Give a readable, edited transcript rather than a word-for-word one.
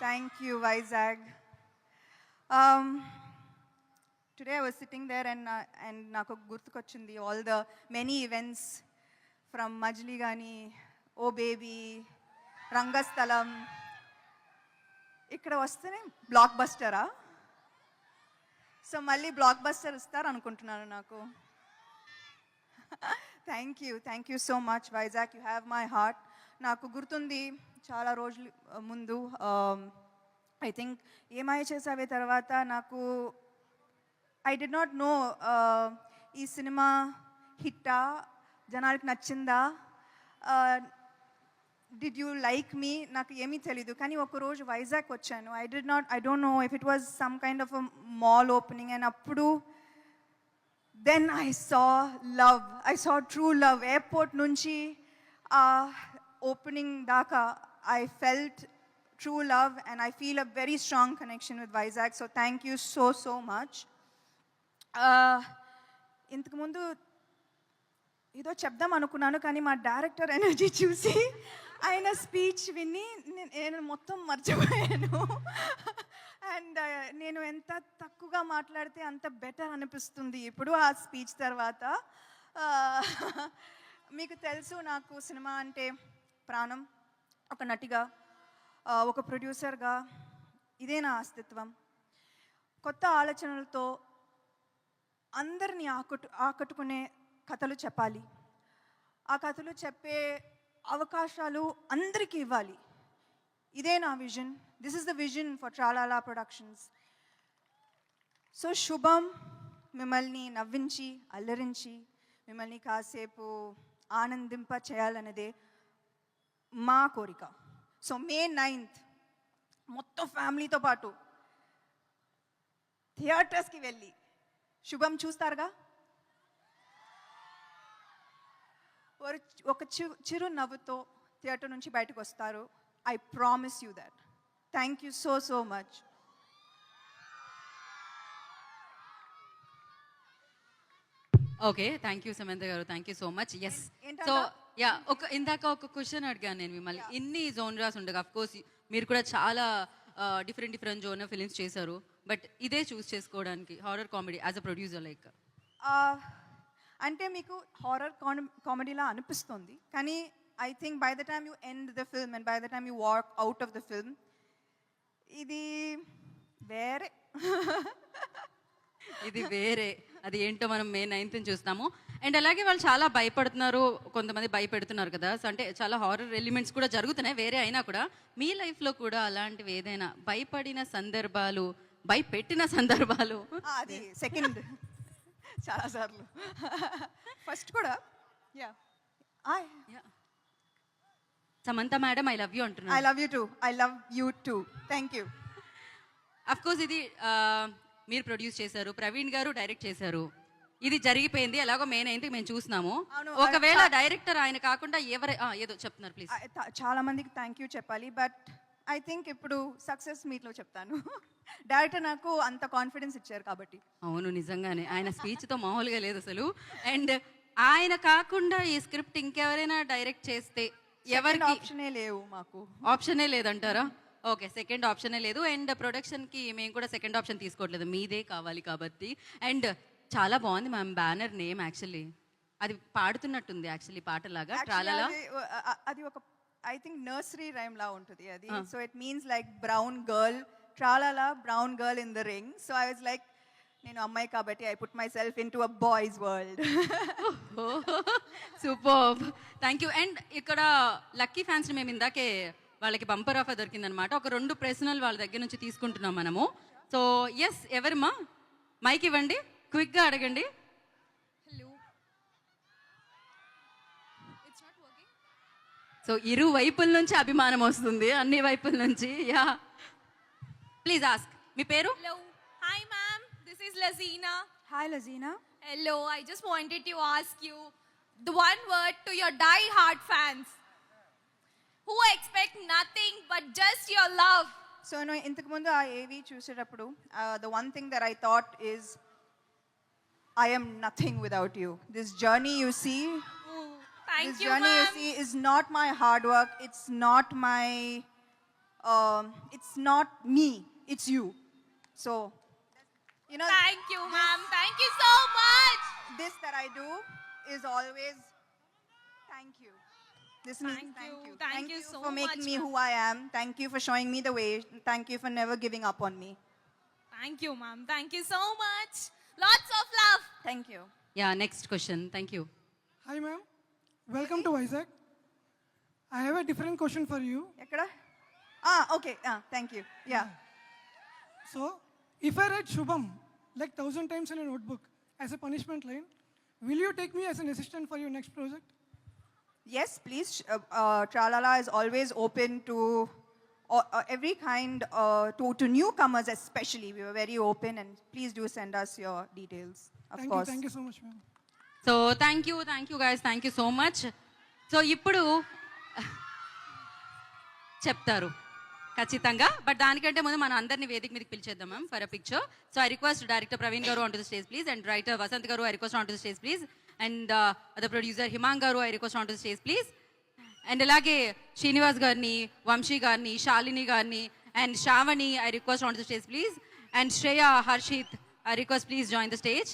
Thank you, Vizag. Um, Today I was sitting there and నాకు గుర్తుకొచ్చింది all the many events from Majli Gani, Oh Baby, రంగస్థలం. ఇక్కడ వస్తేనే black బస్టరా? So మళ్ళీ block buster ఇస్తారు అనుకుంటున్నాను నాకు. Thank you so much Vizag, you have my heart. నాకు గుర్తుంది చాలా రోజులు ముందు, ఐ థింక్ ఏమై చేసావే తర్వాత నాకు ఐ డి నాట్ నో ఈ సినిమా హిట్టా, జనాలకి నచ్చిందా, డిడ్ యూ లైక్ మీ, నాకు ఏమీ తెలీదు. కానీ ఒకరోజు వైజాగ్ వచ్చాను. I don't know if it was some kind of a mall opening, and అప్పుడు then I saw true love. Airport నుంచి ఓపెనింగ్ దాకా I felt true love, and I feel a very strong connection with Vizag. So thank you so much. ఇంతకు ముందు ఏదో చెప్దాం అనుకున్నాను, కానీ మా డైరెక్టర్ ఎనర్జీ చూసి ఆయన స్పీచ్ విని నేను మొత్తం మర్చిపోయాను. అండ్ నేను ఎంత తక్కువగా మాట్లాడితే అంత బెటర్ అనిపిస్తుంది ఇప్పుడు ఆ స్పీచ్ తర్వాత. మీకు తెలుసు నాకు సినిమా అంటే ప్రాణం. ఒక నటిగా, ఒక ప్రొడ్యూసర్గా ఇదే నా అస్తిత్వం. కొత్త ఆలోచనలతో అందరినీ ఆకట్టుకునే కథలు చెప్పాలి. ఆ కథలు చెప్పే అవకాశాలు అందరికీ ఇవ్వాలి. ఇదే నా vision. This is the vision for Tralala productions. So Subham మిమ్మల్ని నవ్వించి, అల్లరించి, మిమ్మల్ని కాసేపు ఆనందింప చేయాలనేదే మా కోరిక. సో May 9th మొత్తం ఫ్యామిలీతో పాటు థియేటర్స్కి వెళ్ళి శుభం చూస్తారుగా. ఒక చిరు నవ్వుతో థియేటర్ నుంచి బయటకు వస్తారు. I promise you that. Thank you so much. Okay, thank you Samantha garu, thank you so much. Yes, so yeah, ఇందాక ఒక క్వశ్చన్ అడిగాను నేను మిమ్మల్ని. ఇన్ని జోనరాస్ ఉండగా, అఫ్ కోర్స్ మీరు కూడా చాలా డిఫరెంట్ జోనర్ ఫిలిమ్స్ చేశారు, బట్ ఇదే చూస్ చేసుకోవడానికి horror comedy as a producer like అంటే మీకు హారర్ కామెడీలా అనిపిస్తుంది, కానీ I think by the time you end the film and by the time you walk out of the film, ఇది వేరే. ఇది వేరే. అది ఏంటో మనం May 9th చూస్తాము. అండ్ అలాగే వాళ్ళు చాలా భయపడుతున్నారు, కొంతమంది భయపెడుతున్నారు కదా. సో అంటే చాలా హారర్ ఎలిమెంట్స్ కూడా జరుగుతున్నాయి వేరే అయినా కూడా. మీ లైఫ్లో కూడా అలాంటివి ఏదైనా భయపడిన సందర్భాలు, భయపెట్టిన సందర్భాలు? అది సెకండ్ చాలా సార్లు. ఫస్ట్ కూడా Samantha madam, I love you అంటున్నాను. I love you too. Thank you. Of course ఇది మీరు ప్రొడ్యూస్ చేశారు, ప్రవీణ్ గారు డైరెక్ట్ చేశారు. ఇది జరిగిపోయింది, ఎలాగో May 9th మేము చూస్తున్నాము. ఒకవేళ డైరెక్టర్ ఆయన కాకుండా ఏదో చెప్తున్నారు ప్లీజ్. చాలా మందికి థ్యాంక్ యూ చెప్పాలి, బట్ ఐ థింక్ ఇప్పుడు సక్సెస్ మీట్లో చెప్తాను. డైరెక్టర్ నాకు అంత కాన్ఫిడెన్స్ ఇచ్చారు కాబట్టి. అవును, నిజంగానే ఆయన స్పీచ్తో మామూలుగా లేదు అసలు. అండ్ ఆయన కాకుండా ఈ స్క్రిప్ట్ ఇంకెవరైనా డైరెక్ట్ చేస్తే ఎవరికి ఆప్షనే లేవు, మాకు ఆప్షనే లేదంటారా? ఓకే, సెకండ్ ఆప్షనే లేదు. అండ్ ప్రొడక్షన్కి మేము కూడా సెకండ్ ఆప్షన్ తీసుకోవట్లేదు, మీదే కావాలి కాబట్టి. అండ్ చాలా బాగుంది మ్యామ్ బ్యానర్ నేమ్. యాక్చువల్లీ అది పాడుతున్నట్టుంది యాక్చువల్లీ పాటలాగా. ట్రాలాలా అది ఒక ఐ థింక్ నర్సరీ రైమ్ లా ఉంటుంది అది. So it means like brown girl, tralala brown girl in the ring. So I was like, నేను అమ్మాయి కాబట్టి I put myself into a boys world. Super, thank you. And ఇక్కడ lucky ఫ్యాన్స్ని మేము ఇందాకే వాళ్ళకి బంపర్ ఆఫర్ దొరికిందనమాట. ఒక 2 ప్రశ్నలు వాళ్ళ దగ్గర నుంచి తీసుకుంటున్నాం మనము. సో ఎస్, ఎవరమ్మా మైక్ ఇవ్వండి, క్విక్గా అడగండి. సో ఇరు వైపుల నుంచి అభిమానం వస్తుంది, అన్ని వైపుల నుంచి. Yeah, please ask. మీ పేరు? Hello. Hi ma'am, this is Lazina. Hi Lazina. Hello, I just wanted to ask you the one word to your die-hard fans who expect nothing but just your love. So నేను ఇంతకు ముందు ఆ ఏవి చూసేటప్పుడు the one thing that I thought is I am nothing without you. This journey you see, Thank this you journey ma'am. you see is not my hard work. It's not my it's not me, it's you. So, you know, Thank you, ma'am. Thank you so much. this that I do is always thank you. This means Thank thank you. you. Thank you so for making much, me ma'am. who I am. Thank you for showing me the way. Thank you for never giving up on me. Thank you, ma'am. Thank you so much. Lots of love. Thank you. Yeah next question thank you. Hi, ma'am. Welcome to Vizag. I have a different question for you. Ekkada? Okay. Thank you. Yeah. So, if I write Shubham like 1,000 times in a notebook as a punishment line, will you take me as an assistant for your next project? Yes, please. Tralala is always open to every kind, to newcomers especially. We were very open, and please do send us your details, of course. Thank you so much, ma'am. So thank you guys, thank you so much. So ఇప్పుడు చెప్తారు ఖచ్చితంగా, but దానికంటే ముందు మనం అందరినీ వేదిక మీదకి పిలిచేద్దాం ma'am for a picture. So I request director Praveen garu on to the stage please, and writer Vasanth garu I request on to the stage please, and the producer Himang garu I request on to the stage please, and అలాగే శ్రీనివాస్ గారిని, వంశీ గారిని, శాలిని గారిని, and Sravani I request on to the stage please, and Shreya, Harshit I request please join the stage.